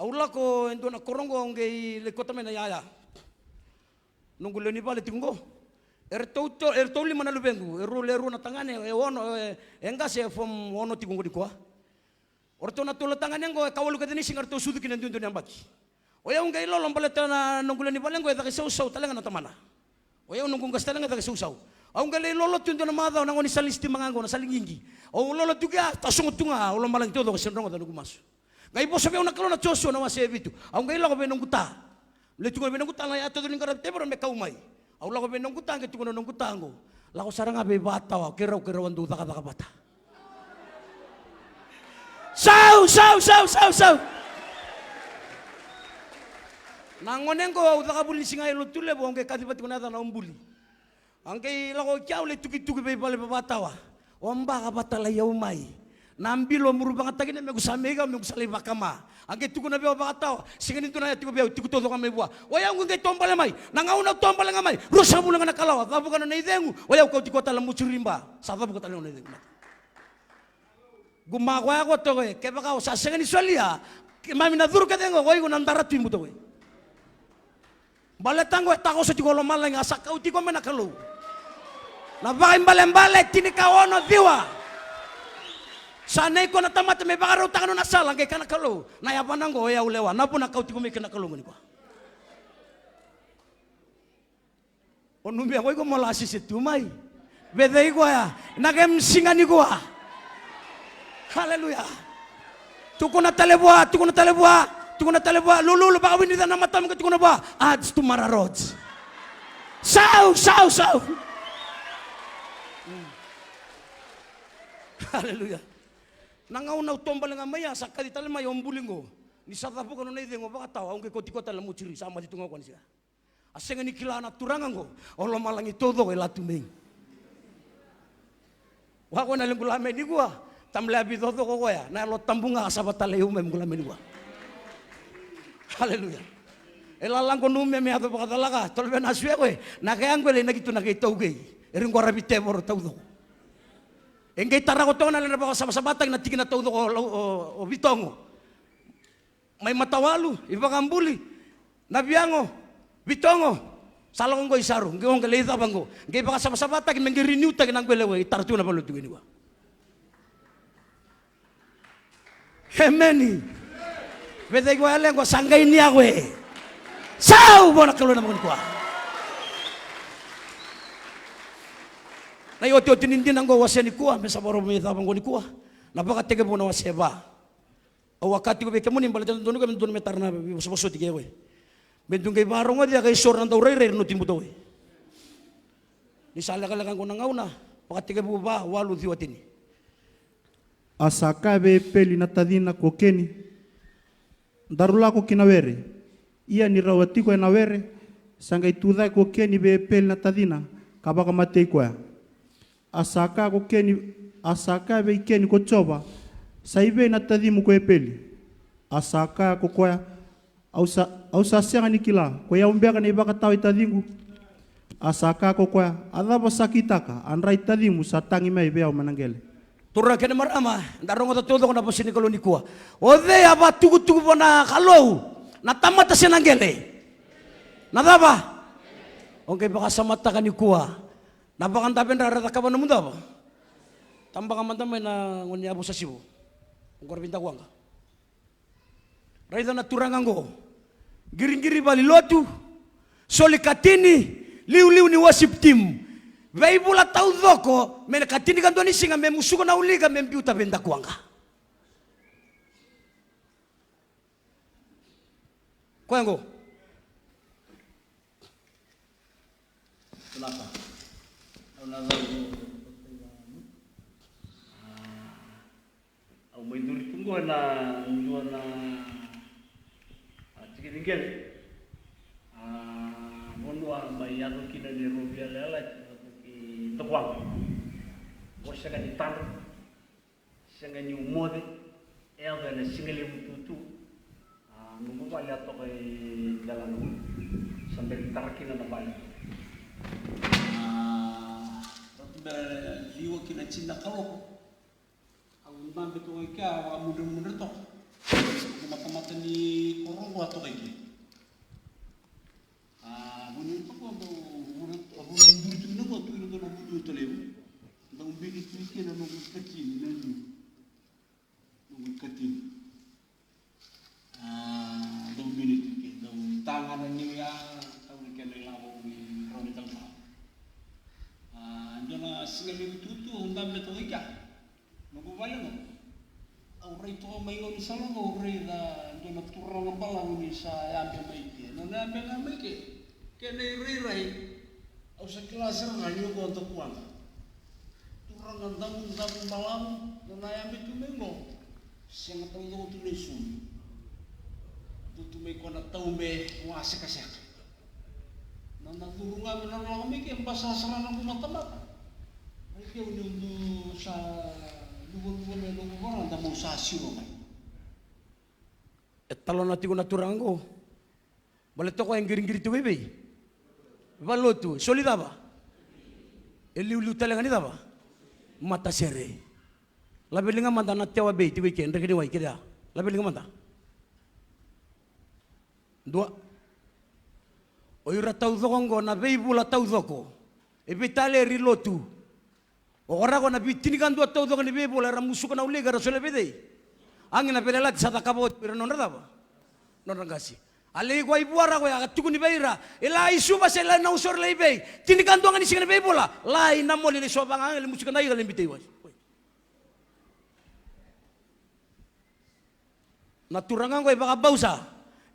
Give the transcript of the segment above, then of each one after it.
Aula ko endo na korongo ngei le kota mena yaya. Nunggu le ni bale tingo. Ertou lima na lubengu. Eru na tangane ono engase from ono tingo di kwa. Orto na tolo tangane ngo kawalu kadeni singar to sudu kinan dundu nyambaki. Oya ngei lo lombale tana nunggu le ni bale ngo eta sau talenga na tamana. Oya nunggu ngastalenga eta sau. Au ngale lolo tundu na mada na ngoni salisti mangango na salingingi. Au lolo tuga tasungutunga ulo malang todo ko sendrongo ta nugumas. Ngai boso be una kalona choso na wase bitu. Au ngai la ko be nonguta. Le tungo be nonguta la ya todo lingara tebro me kaumai. Au la ko be nonguta ngai tungo nonguta ngo. La ko saranga be bata wa kero wandu taka bata. Sau. Nangonengo au taka buli singai lo tule bo ngai kadipati ko na na umbuli. Angke lako kiau le tuki be bale babatawa. Omba ka batala ya umai. Nambilo murubanga tagine me gusamega me gusale bakama. Angke tuku na be babatawa. Singani tuna ya tuku be tuku todo kame bua. Oya ngunge tombale mai. Nangauna tombale ngamai. Rusa bulanga na kalawa. Tabu kana neidengu. Oya ko tikota la muchurimba. Sababu ko tala neidengu. Gumagwa ko to ke baka sa singani solia. Mami na duru kadengo oi ko nandara timu to. Baletango tako sa tikolo malanga sa kauti ko menakalo. Na baka imbale tini kaono diwa. Sanay ko na tamata may baka raw takano na salang kay kanakalo. Nayapan ko oya ulewa. Napo na kauti ko may kanakalo ngani ko. Onumbi ako ko malasi si tumay. Beday ko ya. Nagemsingani ko ha. Hallelujah. Tuko na talebwa. Lulu baka winida na matam ko tuko na ba. Adds to mararods. Sau. Hallelujah. Nangauna utombal nga maya sa kaditala may ombulingo. Ni satapo ko na idengo baka tawa ang kiko tala mo chiri sama ditunga ko siya. Asenga ni kilana turangan ko. Olo malangi todo ko latumeng. Wa ko na lengulame ni gua. Tamlabi todo ko ya. Na lo tambunga sa batale umem gulame ni gua. Hallelujah. Elalang ko nume me ato baka talaga. Tolbe na suwe ko. Nakayang ko le nagito nakitawgay. Ering ko rabite mo tawdo. Engkay tara ko to na lang na baka sa batang na tigin na tawdo ko o bitongo. May matawalu, iba kambuli. Nabiyango, bitongo. Salong ko isaro, ngong kalita bangko. Engkay baka sa batang mengirenew tag nang gwelewe tartu na balut gini wa. Hemeni. Bete ko aleng ko sanggay niya ko eh. Sao mo nakalo na mo ko. Na yote tinindin ngo wase ni kuwa mesa boro me tabang ni kuwa na baka tege bona wase ba o wakati ko be kemuni mbala tan donu ko donu metarna be boso tige we bendungay barong dia kay sor nang re no timbu to we ni sala kala kan ko nangauna baka tege ba walu diwatini asaka be peli na tadina ko keni darula ko kinawere ia ni rawati ko na were sangai tudai ko keni be peli na tadina kabaka matei ko asaka be keni ko choba saibe na tadimu ko epeli asaka ko kwa ausa senga nikila ko ya umbeka ni baka tawi tadingu asaka ko kwa adaba sakitaka andrai tadimu satangi mai bea manangele turra kene marama ndarongo todo ko na posini ko ni kuwa ode aba tugu bona kalau na tamata senangele nadaba okay baka samata ka ni kuwa nabakan tapen rara kaban na muda ba? Tambang aman tamay na ngunya abo sa sibo. Ang korpinta ko ang ka. Raida na turangan ko. Giring-giri bali lotu. Soli katini. Liu-liu ni worship team. Vai bula tau doko. Mena katini kan doani singa me musuko na uliga me mbiuta benda ko ang ka. Ko ang ko. Kenapa? Au mai duri tunggu na tigil monua mai yago kina ni robia lela ki tokwang mo sanga ni tar sanga ni umode elda na singali mututu nungu wala to kay dalan sampai tar kina na bali liwa kina cinta kalau aku mampu tu ika, aku muda-muda toh, aku matani korongo ato kaki. Muni pa ko do bulan durtu na ko tulo do na budu to lebu. Nang bini tuike na nung katin na nung katin. Nung bini tuike nung tangan na niya tawag kailangan ko ni Ronnie Talpa. Ando na singali tutu undam beto ika. Nagubala mo. Auray to may ngoni salong auray na ando na turang ng balang ni sa yabe may ke. No na yabe nga may ke. Kaya nairay au sa klase nga niyo ko to kuan. Turang ng damong balang na yabe tumengo. Siya nga tayo ko tulisun. Tutu may ko na taume wasa kasyak. Na nagturungan mo na lang kami kaya basasara ng mata-mata. Ay kaya unyong sa luwan-luwan na luwan ang damang sasyo kay. Talon natin ko naturang ko. Balito ko yung giring-giring tu bebe. Balo tu, solida ba? Eliulu talaga nita ba? Mata sere. Labi nga manda na tewa be, tiwi ken, rekini wai kira. Labi nga manda. Dua. Oira tau thongo na beibula tau thoko. Ebitale rilotu. Ora ko na bitinikan dua tau thoko ni beibula ramusuka na ulega rasole bede. Angin na pelelat sa takabot pero non rada ba? Non rangasi. Ale ko ibuara ko ya tuku ni beira. Ela isuba se la na usor lebe. Tinikan dua ngani singa beibula. Lai na mo le sobang ang le musika na iga le bitei was. Naturangan ko baka bausa.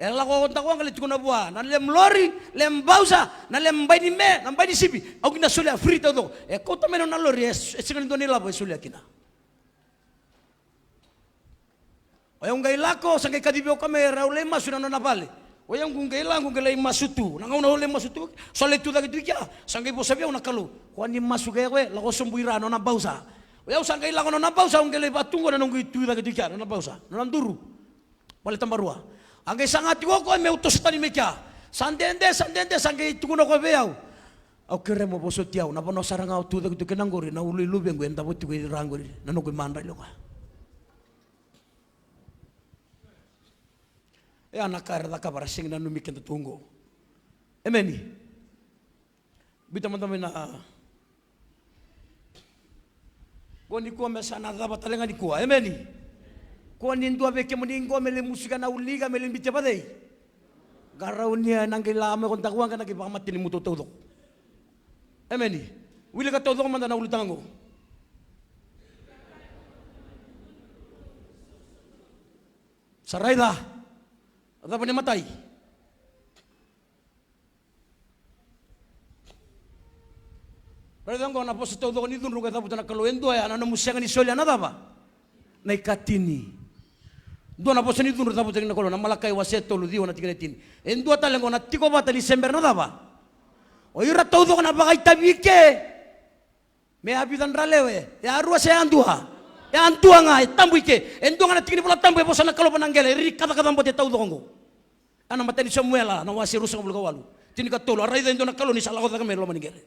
Ela ko kontak ko ngalit ko na buwa. Na lem lori, lem bausa, na lem bay ni me, na bay ni sibi. Ako na sulia free to do. Ko to menon na lori, singa ndo nila bo sulia kina. Oyang gailako sa kay kadibyo kamera ule masu na napale. Oyang kung gailang kung galay masutu. Nangaw na ule masutu. Soletu dagi dikya. Sangay po sabiyaw nakalu. Kuan ni masu kay we, lako sumbuira no na bausa. Oyang sangay lako no na bausa kung galay batungo na nung itu dagi dikya no na bausa. No na duru. Balik tambarua. Angay sangat ko ko may utos tani mekya. Sandende sangay tukuno ko beyaw. Au kere mo boso tiaw na bono saranga tu dagi tu kenanggori na ulu lubeng ko enda botu ko rangori na no ko mandai lo ka. Anak kaya da kabara sing na numikin tutunggo. Emeni. Bita teman-teman na ko ni ko mesa na da batalenga di ko. Emeni. Ko ni ndua beke muningo mele musika na uliga mele bite badai. Garaunia nangila me kon takuan kana ki pamati ni muto todo. Emeni. Wili ka todo manda na ulutango. Saraida. Ada pa ni matay. Pero dong na po sa todo ni dun ruga tapos na kaluendo ay ano musya ni solya na ba? Na ikatini. Do na po sa ni dun tapos na kalo na malakay waseto ludiwa na tigretin. Endo talengo na tiko ba tali sember na ba? O ira todo na bagay tabike. Me abidan ralewe. Ya arua se andua. Ya antua nga tambuike endo nga tingini pula tambu po sa nakalo pananggele ri kata-kata mbote tau dongo ana mateni Samuela na wasi rusa ngul kawalu tini katolo arai endo nakalo ni sala ko ta kamelo maningele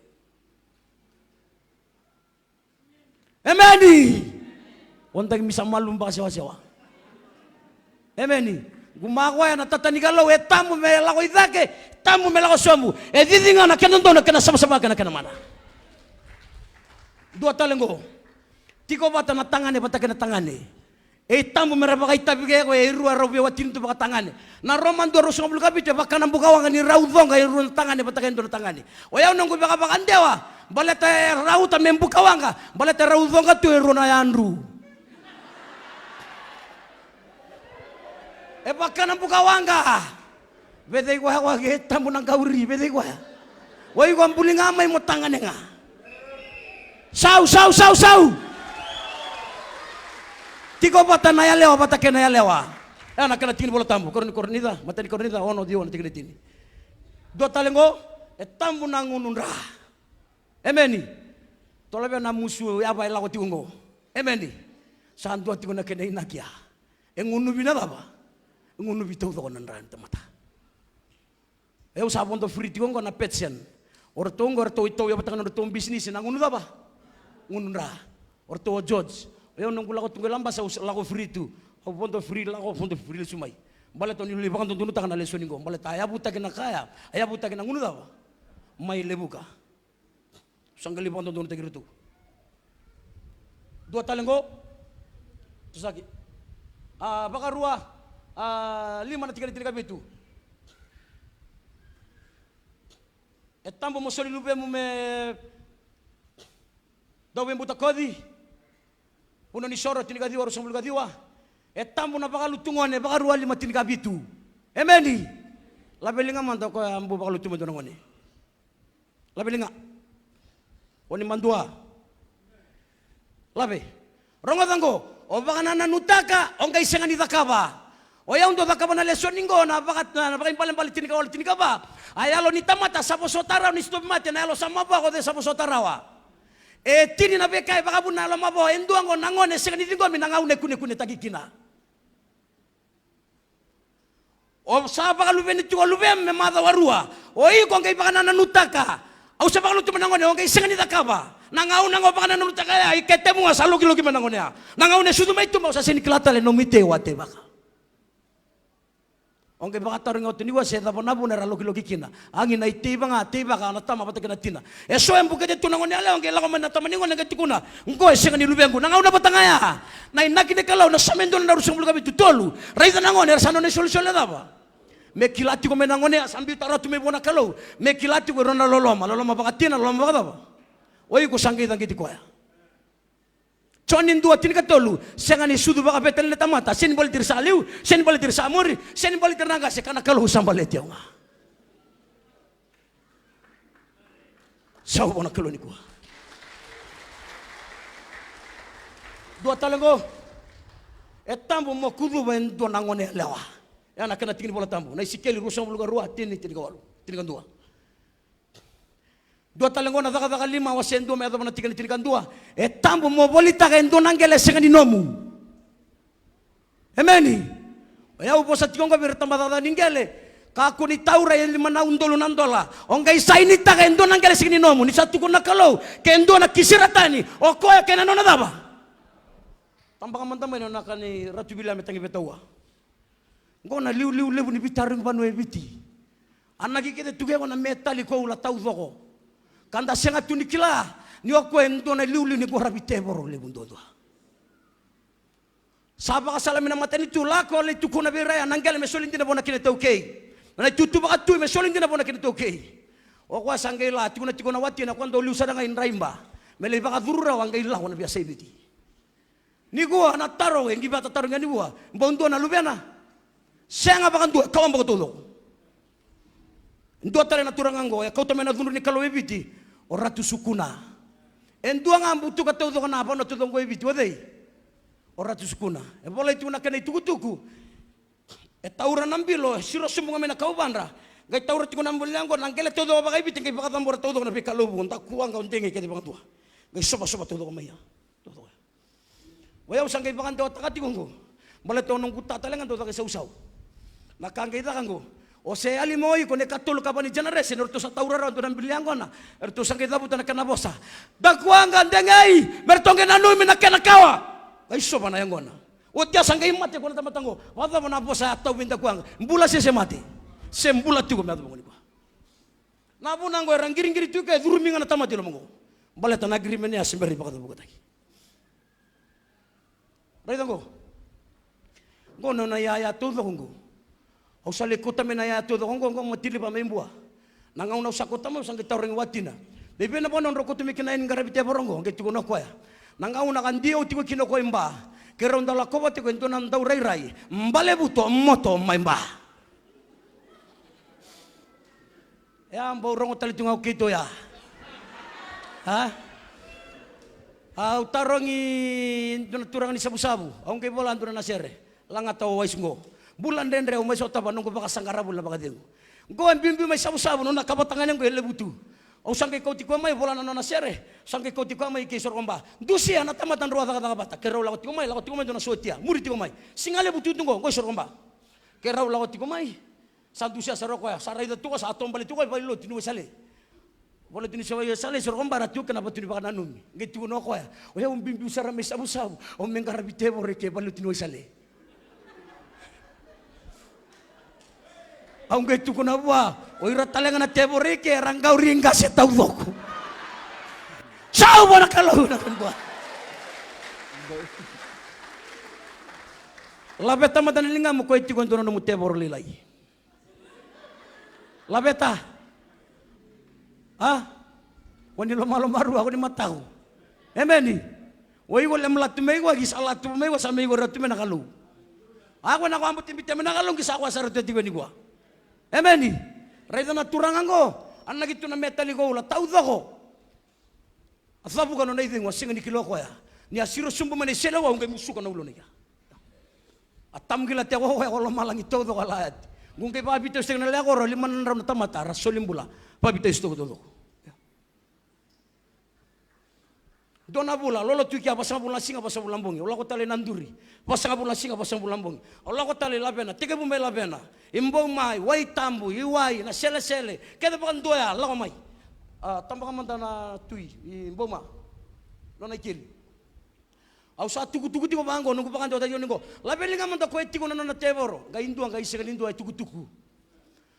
emeni ontang misa malum ba sewa emeni gumawa na tatani galo etamu me lako idake tamu me lako somu edidinga na kenondo na kana sama-sama kana mana dua talengo tiko bata na tangane bata kena tangane. Tamu meraba kai tabi ke ko irua robe watin tu baka tangane. Na roman 250 kapite baka na bukawa ni raudong kai irua tangane bata kena tangane. Oyaw nunggu baka baka ndewa. Baleta rauta membukawa nga. Baleta raudong ka tu irua na yandru. Baka na bukawa nga. Bede ko hawa ke tamu nang kauri bede ko. Wai ko ambuling amay mo tangane nga. Sau. Tiko bata na yalewa bata kena yalewa. Ana kana tini bola tambu kornida mata di kornida ono dio na tigre tini. Do talengo tambu nangununra. Emeni. Tolabe na musu ya bai lago tiungo. Emeni. Sandu ati kona kena inakia. Engunu bina ba? Engunu bitau to kona nran temata. Eu sabon to free tiungo na petsen. Orto ito ya batang orto bisnis nangunu ba? Ngunra. Orto George. Eu nunggu lago tunggu lamba sa lago free tu. Au ponto free lago ponto free sumai. Bale to ni libakan to tunutang na lesson ngo. Bale ta ayabuta kina kaya, ayabuta kina ngunu dawa. Mai lebuka. Sanggali libakan to tunutang gitu. Dua talenggo. Terus lagi. Baka rua 5 na 3 betu. Etambo mo soli lube mo me daw buta kodi. Uno ni soro tiniga diwa rusong bulga diwa. Etambo na baka lutungone baka rua 5 tiniga bitu. Emeni. Labelinga man to ko ambu baka lutungo to ngone. Labelinga. Oni mandua. Labe. Rongo tango. O baka nananutaka o ngay senga ni dakaba. O yaw ndo dakaba na lesson ningo na baka impalempali tiniga wala tiniga ba. Ayalo ni tamata sapo sotara ni stop mate na ayalo sama ba ko de sapo sotarawa. Tini na bekai baka buna lo mabo enduango nangone senga ni dingo minangaune kune tagikina. O sa baka lubeni tuwa lubem me mada warua. O i ko ngay baka nananutaka. Au sa baka lutu menangone o ngay senga ni dakaba. Nangau nango baka nananutaka ya iketemu asaluki menangone ya. Nangau ne sudu mai tu mau sa sini kelata le nomite wate baka. Ongke baka taring otu niwa se tapo nabu nera loki kina. Angin na itiba ka na tama pata kena tina. Eso yang buka tu nangon ale ongke lago mena tama ningon ngati kuna. Ngo esenga ni lubengu nangau na batangaya. Na inaki de kalau na samendo na rusung bulga bitu tolu. Raisa nangon er sano ne solution le daba. Me kilati ko menangon ya sambi taratu me bona kalau. Me kilati ko rona loloma baka tina loloma baka daba. Oi ko sangi tangiti ko ya. Chonin dua tinika tolu, sengani sudu baka betel le tamata, sen bol tir saliu, sen bol tir samuri, sen bol tir naga sekana kalau sambalet ya nga. Sao bona kalau ni ko. Dua talengo. Etambo mo kudu ben do nangone lewa. Ya na kana tingin bola tambo, na isikeli rusong lugar rua tini tinika walu, tinika dua. Dua talengo na daga 5 wasendo me adama na tikan dua. Etambo mo bolita ka endo nangele sengani nomu. Emeni. Ya upo sa tikonga bir tambada ningele. Ka ku ni taura yang 5 undolo nandola. Onga isaini ta ka endo nangele sengani nomu. Ni satu ko na kalau ke endo na kisiratani. O ko ya kenano na daba. Tambaka mantama no nakani ratu bila metangi betawa. Ngona liu lebu ni bitaring banwe biti. Anaki kete tuge ko na metali ko ula tau doko. Kanda senga tunikila ni oko endo na liuli ni gora biteboro le bundodo. Saba kasala mina matani tulako le tukuna beraya nangale me solindi na bona kine tokei. Na tutu baka tu me solindi na bona kine tokei. O kwa sangela tikuna wati na kwando liu sadanga inraimba. Mele baka dhurura wangaila wana biasa ibiti. Ni gua na taro ngi bata taro ngani gua. Mbondo na lubena. Senga baka ndu kawam baka todo. Ndo tare na turangango ya kau tamena dhunur ni kalau ibiti. O ratu sukuna. Endua ngambu tu kata udo kana apa no tu dongo ibiti wadai. O ratu sukuna. E bola itu na kana tuku. E taura nambilo siro sumunga mena kau bandra. Gai taura tu nambul lango nangkele todo ba ibiti ngai baka tambora todo na pikalubu nta kuanga untengi kete baka tua. Gai soba todo maya. Todo. Waya usang gai baka ndo takati gongo. Bola to nong kuta talengan to ta sau. Nakanggai ta kango. O se ali moi ko ne katolo ka bani generation orto sa taurara to nambil yango na orto sangke dabu tan kana bosa dakwanga ndengai mertonge nanu mina kana kawa ai soba na yango na o tia sangke mate ko na tamatango wada bona bosa atau binda kwanga mbula se mate se mbula tu ko me adu ngoni ko na bunango rangiringiri tu ke durumi ngana tamati lo mongo bale tan agreement ya semberi bakata bukataki rai tango ngono na ya todo ngo. O sale kota mena ya todo ngong matili pa membua. Nangau na usakota mo sang kita orang watina. Bebe na bonon roko tumi kinain garabite borongo nge tuko no koya. Nangau na kandio tiko kino ko imba. Kero ndala ko bote ko ento nan tau rai. Mbale buto moto maimba. Ya mbo rongo tali tunga kito ya. Ha? Au tarongi ento turang ni sabu-sabu. Aung ke bola ando na sere. Langa tau wais ngo. Bulan dendre umay sa taba nungko baka sangara bulan baka dego. Go ang bimbi may sabu-sabu no nakabatangan ngo elebutu. O sangke kau tiko may bola na sere. Sangke kau tiko may kisor komba. Dusia na tamatan ruwa taka bata. Keraw lagot tiko may do na sotia. Muri tiko may. Singale butu tungo ngo sor komba. Keraw lagot tiko may. Sa dusia sa roko ya. Sa raida tuko sa atom bali tuko balilo tinu sale. Bola tinu sale sor komba ratu kana batunu baka nanum. Ngi tiko no ko ya. O ya bimbi usara may sabu-sabu. O mengarabite bore ke balilo tinu sale. Ang gay tuko na ba? O ira talaga na tebore ke ranggaw ringa se tau doko. Sao mo na kalau na kan ba? Labeta madanilinga mo ko iti ko dono mo tebor lilay. Labeta. Wani lomalo-maru ako ni matao. Amen. Wai wala malatu may wa gis alatu may wa sa may wa ratu menakalu. Ako na ko ambot timbite menakalong gis ako sa ratu tigo ni gua. Amen. Raida na turangan ko. An nagito na metali ko la tau ko. Asabu ka no naithing wa singa ni kiloko ya. Ni asiro sumbu mane sela wa ngai musuka na ulo niya. Atam gila te ko ko malang ito do kalat. Ngung kay pabito sing na lako ro liman ram na tamata rasolimbula. Pabito isto ko do. Dona bula lolo tu kia pasang bulan singa pasang bulan bongi. Ola ko tali nanduri. Pasang bulan singa pasang bulan bongi. Ola ko tali labena. Tiga bume labena. Imbo mai wai tambu iwai na sele sele. Keda pakan doya la ko mai. Tambah kamanta na tui imbo ma. Lo na kiri. Au sa tuku tigo bango nunggu pakan doya yoni ko. Labeli kamanta ko etiko na teboro. Ga indua ga ise ga indua tuku.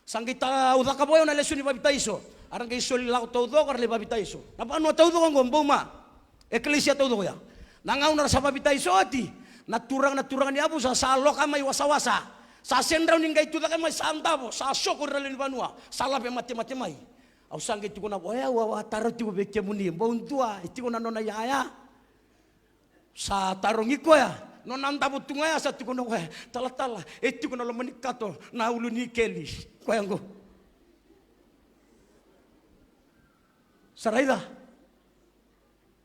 Sangita udaka boyo na lesuni babitaiso. Arang ga isoli la ko todo kar le babitaiso. Napa anu todo ko ngombo ma. Eklesia todo ya. Nangau na sa babitay soati. Naturang ni abu sa salok may wasawasa. Sa sendraw ninggay tu may santabo. Sa sokor na linbanua. Sa labi mati may. Au sanggit ko na boya wa taro ti bekke muni. Bontua iti ko na nona yaya. Sa tarong iko ya. Nonan tabo tungaya sa tiko na tala. Iti ko na lomanikato na ulo ni kelis. Koyango. Saraida.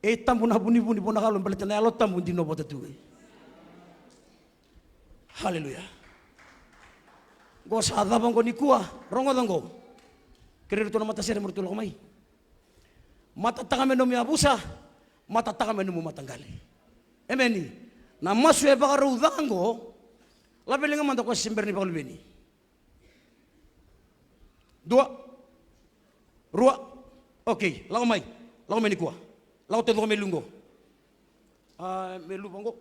Tambu na buni bona kalon balita na alot tambu di no bota tu. Haleluya. Go sa adabang ko ni kuwa, rongo dango. Kirito na mata sere murtulo ko mai. Matataka no mi abusa, matataka no mo matanggali. Amen. Na masu e baka rudango, labelinga man ko simber ni paulbeni. Dua. Rua. Okay, lago mai. Lago mai ni kuwa. Lau tendo melungo. Melu bongo.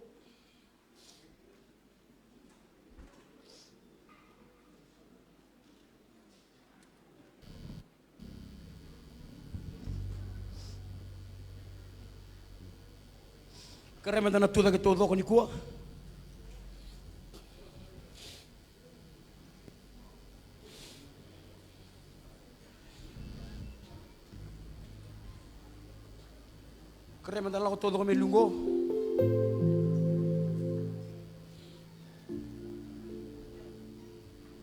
Karemanda na tuda ke todo ko ni kuwa. Kaya mandala ko todo kami lunggo.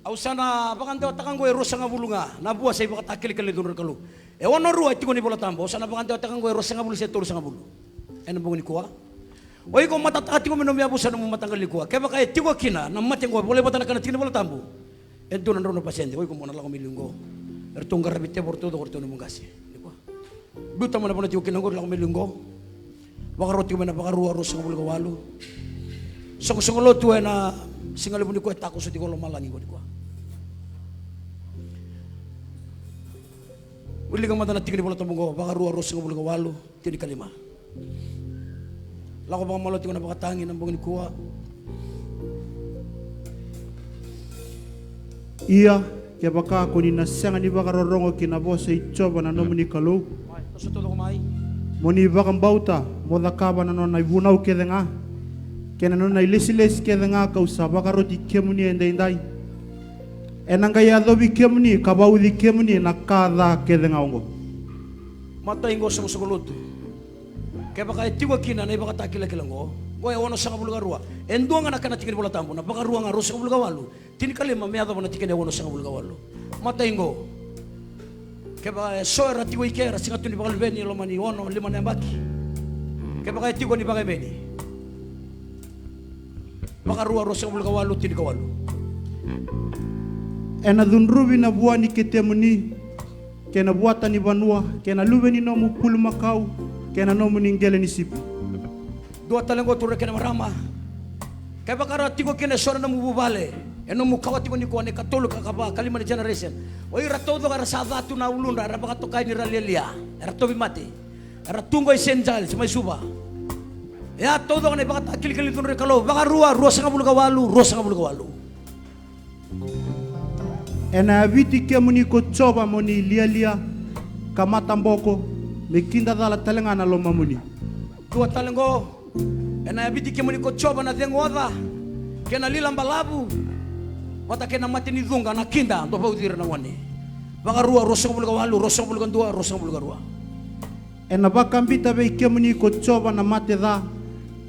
Ausana bakan daw takang go eros nga bulunga. Nabuwa sa iba katakil kali dunor kalu. Ewan no ruwa tiko ni bola tambo. Ausana bakan daw takang go eros nga bulu sa turu nga bulu. Eno bungo ni kuwa. Oy ko matatati ko menom yabu sa nung matanggal ni kuwa. Kaya baka tiko kina na mateng ko boleh batan kana tiko bola tambo. Ento nan rono pasyente. Oy ko mona la ko milunggo. Ertung garabite porto do korto no mungasi. Ni kuwa. Buta mo na pala tiko kinangor la ko milunggo. Baka roti ko na baka ruwa ros ng bulga walo. Song-songolo tuwe na singalibon ni ko at ako sa di ko lumalangi ko di ko. Uli kang mata na tingin ni pala tambong ko, baka ruwa ros ng bulga walo, tini kalima. Lako baka maloti ko na baka tangin ng bangin kuwa. Iya, kaya baka ako ni nasangan ni baka rorongo kinabo sa itsoba na nomu ni kalau. Sa todo kumay. Moni bakang bauta, moda kaba na non ibunau kedenga. Kena non ilesiles kedenga kau sabaka roti kemuni endai. Enanga ya dobi kemuni kabau di kemuni nakada kedenga ongo. Mata ingo sa musuguluto. Kaya baka itiwa kina na ibaka takila-kilango. Goya wano sa kabuluga ruwa. Endo nga nakana tikin bola tambo na baka ruwa nga ros sa kabuluga walo. Tini kalima meado mo na tikin wano sa kabuluga walo. Mata ingo. Kaya soera tigo ikera singa tuni bakal beni lo mani ono lima na baki. Kaya tigo ni bakal beni. Baka ruwa rosa mul kawalu tini kawalu. Ena dunrubi na buani ketemuni kena buatan ni banua kena lubeni no mu pul makau kena no mu ningele ni sipi. Dua talengo turre kena marama. Kaya baka tigo kena sora na mububale. Eno mukawa tigo ni kuane katolo kakaba kalima ni generation. Oi ratodo kara sadatu na ulunda ra baka tokai ni ralelia. Era tobi mati. Era tungo essential semai suba. Ya todo kane baka takil-kil tunre kalo baka ruwa sa kabul kawalu, ruwa sa kabul kawalu. ena viti ke muni ko coba moni lia kamata mboko mekinda dala talengana lo mamuni. Tua talengo ena viti ke muni ko coba na dengoda kena lila mbalabu wata kena mati ni dunga na kinda ndo pa udira na wani. Baka rua rosong bulga walu rosong bulga dua rosong bulga rua. Ena baka mbita be ke muni ko coba na mate da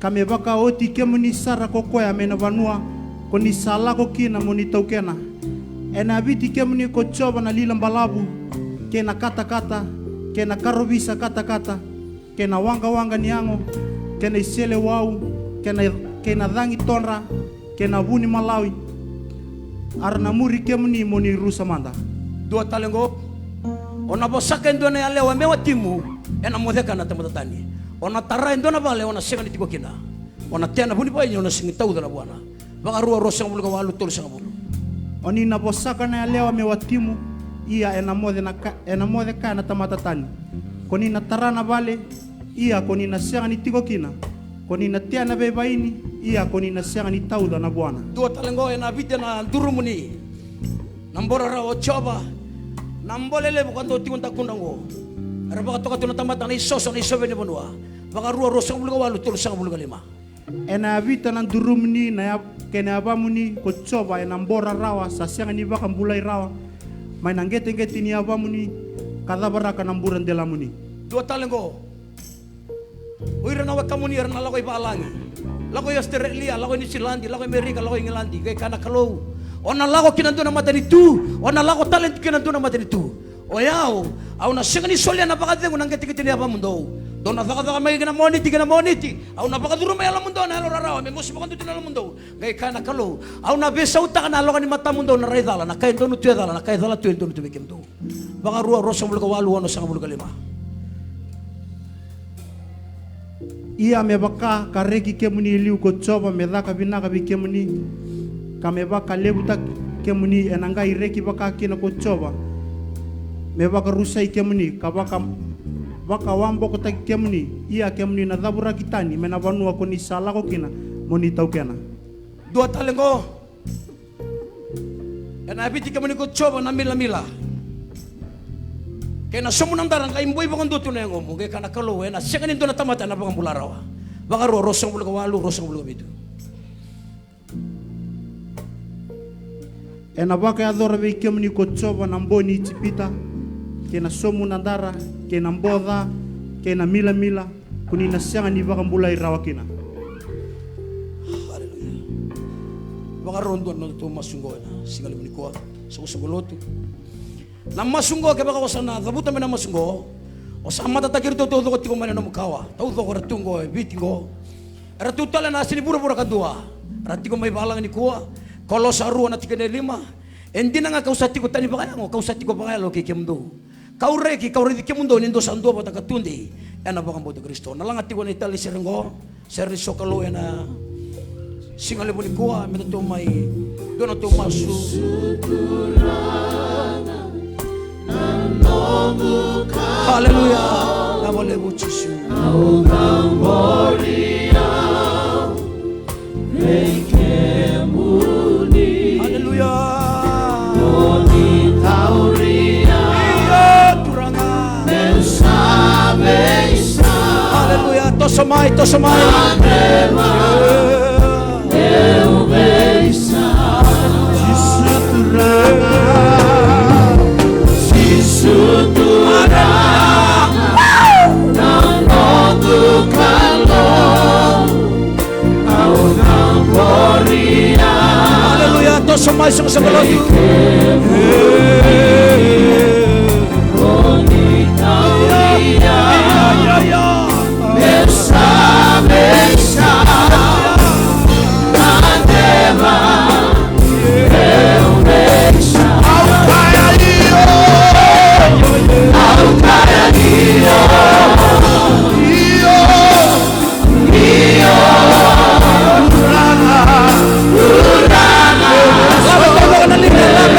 kame baka oti ke muni sara ko koya mena vanua ko ni sala ko kina moni taukena. Ena viti ke muni ko coba na lila mbalabu kena kata-kata kena karobisa kata-kata kena wanga-wanga niango kena isele wau kena dhangi tonra kena buni malawi arna muri ke muni moni rusa manda. Dua talengo ona bosaka ndona ya lewa mewa timu ena modeka na tamatatani ona tara ndona vale ona senga ni tikokina ona tena buni pa ona singi tau dana bwana baka rua rosang bulga walu tolu sanga bulu oni na bosaka na ya lewa mewa timu ia ena modeka na tamatatani koni na tara na vale ia koni na senga ni tikokina koni na tena bebaini ia koni na senga ni tau dana bwana. Dua talengo ena vite na durumuni nambora rawo choba nambolele bukanto tikunta kundango ara baka toka tuna tamata na isoso na isobe ni bonua baka rua rosang bulga walu tolu sanga bulga lima ena vita na durumni na ya kene abamuni ko choba ena mbora rawa sa senga ni baka mbulai rawa mai na ngete ni abamuni kada baraka na mburan delamuni. Dua talengo uira na wakamuni ara na lakoy baalangi lakoy Australia lakoy New Zealand lakoy Amerika lakoy England kay kana kalau ona lago kinandu na mata nitu ona lago talent kinandu na mata nitu oyao au na sengani solia na baka dengu nangeti kitini apa mundo dona faka mai kena moniti au na baka duru mai ala mundo na lo rarawa me mosi bakandu tinala mundo kay kana kalau au na besa uta kana loka ni mata mundo na raidala na kay donu tuedala na kay dala tuel donu tubekem do baka rua rosang bulga walu ono sanga bulga lima. Ia me baka kareki ke muni liu ko coba me daka binaka bi ke muni kame baka lebuta ke muni enanga ireki baka kina ko coba me baka rusai ke muni ka baka wambo ko tak ke muni ia ke muni na dabura kitani me na vanua ko ni sala ko kina moni tau kena. Dua talengo ena biti ke muni ko coba na mila kena somunang darang kay imboy bakang duto na yung kay kana kalau ena sekanin do na tamata na bakang bularawa baka ro rosang bulga walu rosang bulga bitu. Ena baka adora be ke muni ko coba na mboni cipita kena somunang dara kena mboda kena mila kuni na senga ni bakang bulai rawa kina. Haleluya. Baka rondo na to masunggo na singali muni ko sa usagoloto na masunggo ke baka wasana zabuta me na masunggo o sama tatakir to ko tiko mane no mukawa tau to ko ratungo bitingo ratu tala na sini pura kadua ratiko mai balang ni kuwa kalau saru na tikene lima endina nga kausati ko tani baka ngo kausati ko baka lo ke kemdo kaureki kemundo nindo sando bata katundi ena baka bodo Kristo nalangati ko ni tali serengo serri sokalo ena singale buni kuwa meto mai dono to masu Haleluya, nama lebu Yesus. Haleluya. Haleluya, tosamai. Haleluya, tosamai sa sabalatu.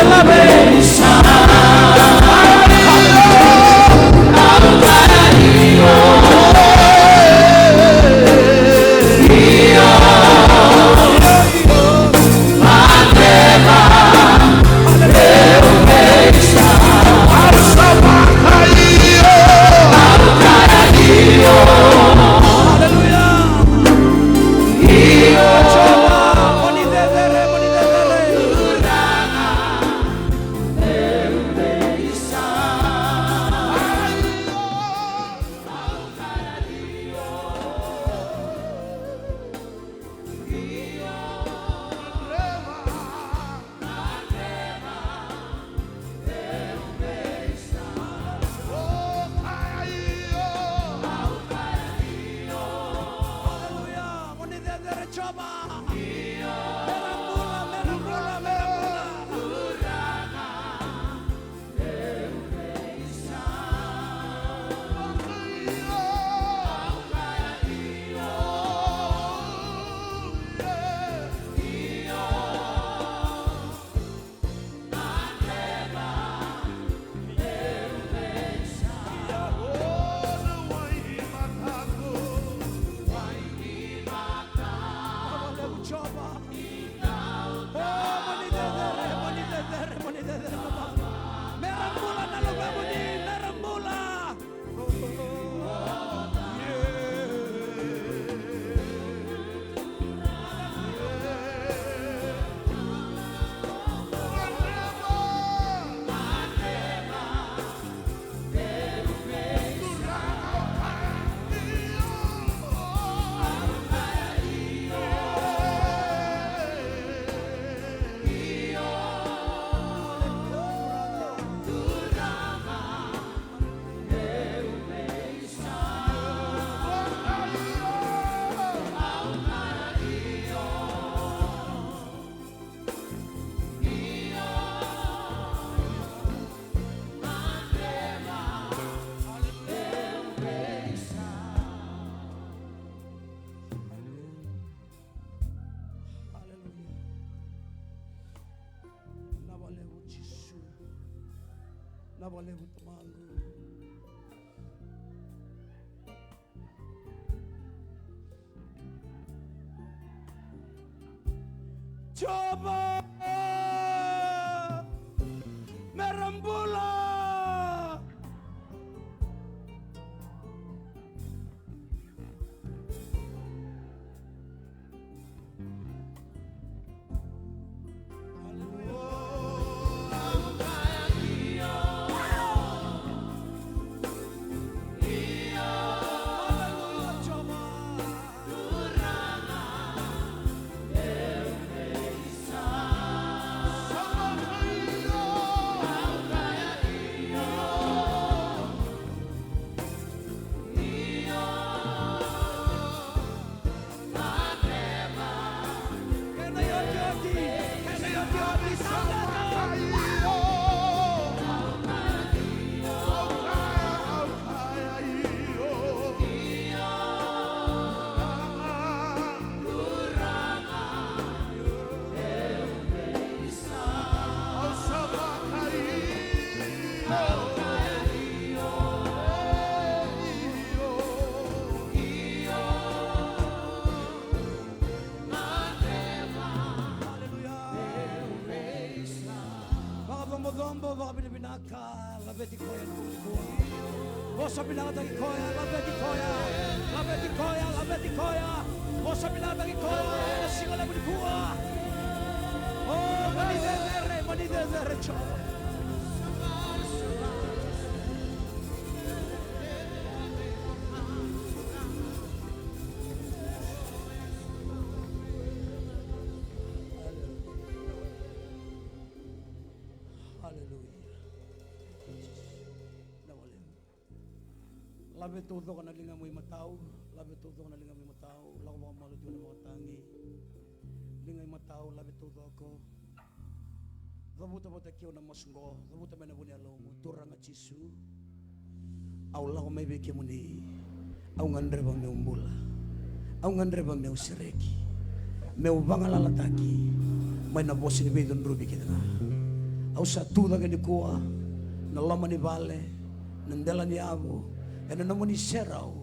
Lave, na wale utamangu. Coba merembula baka binabinaka, labeti koya na kumikuha. Bosa binakatagi koya, labeti koya, labeti koya, labeti koya. Bosa binakatagi koya, nasinga na kumikuha. Oh, manidezere, chowa. Labe todo kana linga mo matao, labe todo kana linga mo matao, lago mo malo jona mo tangi. Linga matao labe todo ko. Zabuta bota kio na masungo, zabuta mena buni alo mo turanga chisu. Au lago mai beke muni. Au ngandre bang meu mbula. Au ngandre bang meu sereki. Meu bangala lataki. Mai na bosi ni bedon rubi kita. Au satu daga ni kuah, na lama ni vale, nandela ni abu. Ena namoni serau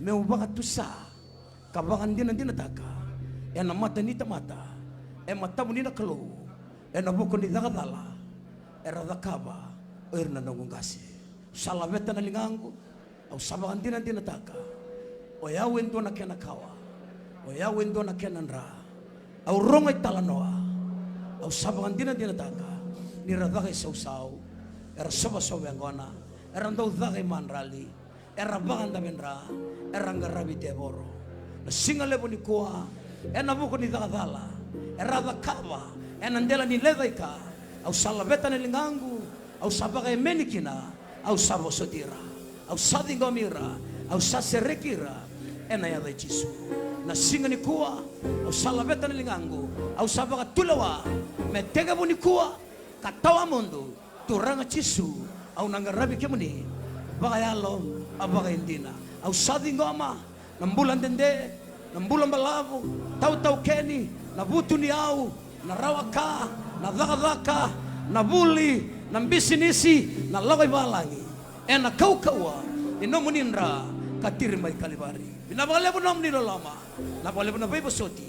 meu baka tusa kabangan dina taka ena mata ni mata mata ni kalau ena buko ni dagadala era dakaba erna nangungasi salabeta na lingangu au sabangan dina taka o yawen do na kena kawa o yawen do na kena nra au rongai talanoa au sabangan dina taka ni radaga sau era soba ngona era ndau daga manrali era banda benra era ngarabi teboro na singa lebo ni koa ena buko ni dagadala era dakaba ena ndela ni ledaika au salabeta ni lingangu au sabaga menikina au sabo sotira au sadingomira au saserekira ena ya chisu na singa ni koa au salabeta ni lingangu au sabaga tulawa metega buni koa katawa mondo turanga chisu au nangarabi kemuni bagayalo abaga indina au sadi ngoma na mbulan dende na mbulan balavu tau keni na butu ni au na rawaka na dhaka na buli na mbisinisi na lagay balangi ena kaukawa inomuninra katiri mai kalibari binabalebu namni lama na balebu na bebo soti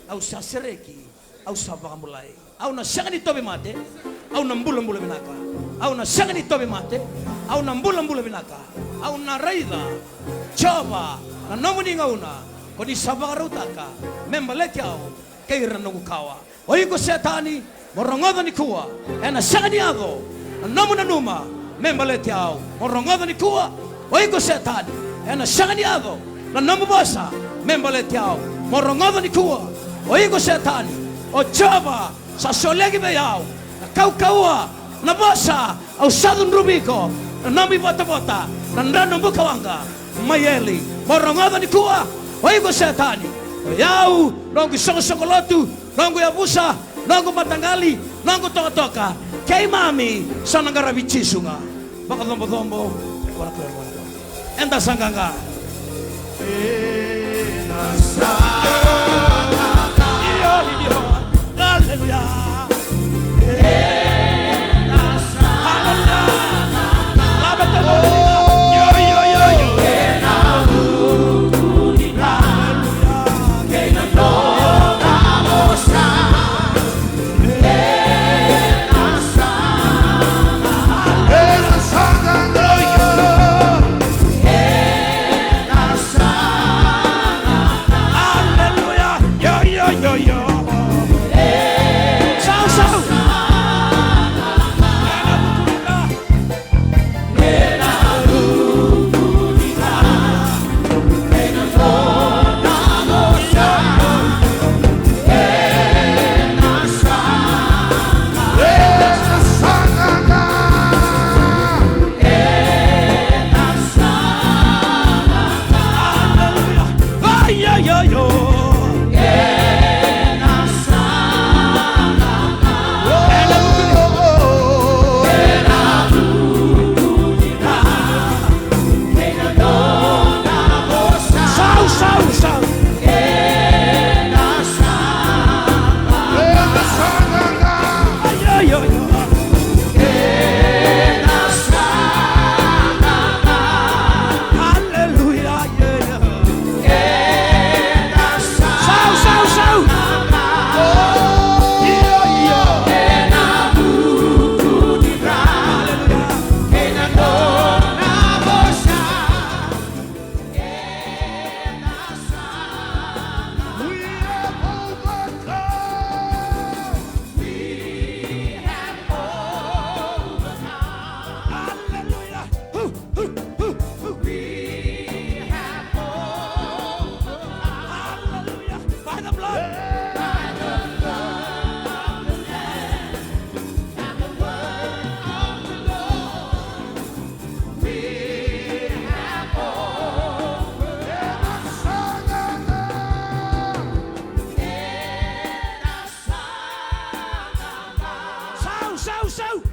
au sasereki au sabaga mulai au na sangani tobe mate au na mbulan binaka au na sangani tobe mate au na mbulan binaka au na raida coba na nomuni ngauna koni sabaga utaka membaleke au kaira nukawa oiko setani morongoda ni kuwa ena sangani ado na nomuna numa membaleke au morongoda ni kuwa oiko setani ena sangani ado na nomu bosa membaleke au morongoda ni kuwa oiko setani o coba sa solegi be au na kau na bosa au sadun rubiko na nami bota na ndano mbukawanga mayeli morongoda ni kuwa oiko setani yau nongu sokolotu nongu yabusa nongu matangali nongu toka kei mami sana ngarabichisunga baka dombo wala kwa enda sanganga hallelujah. sau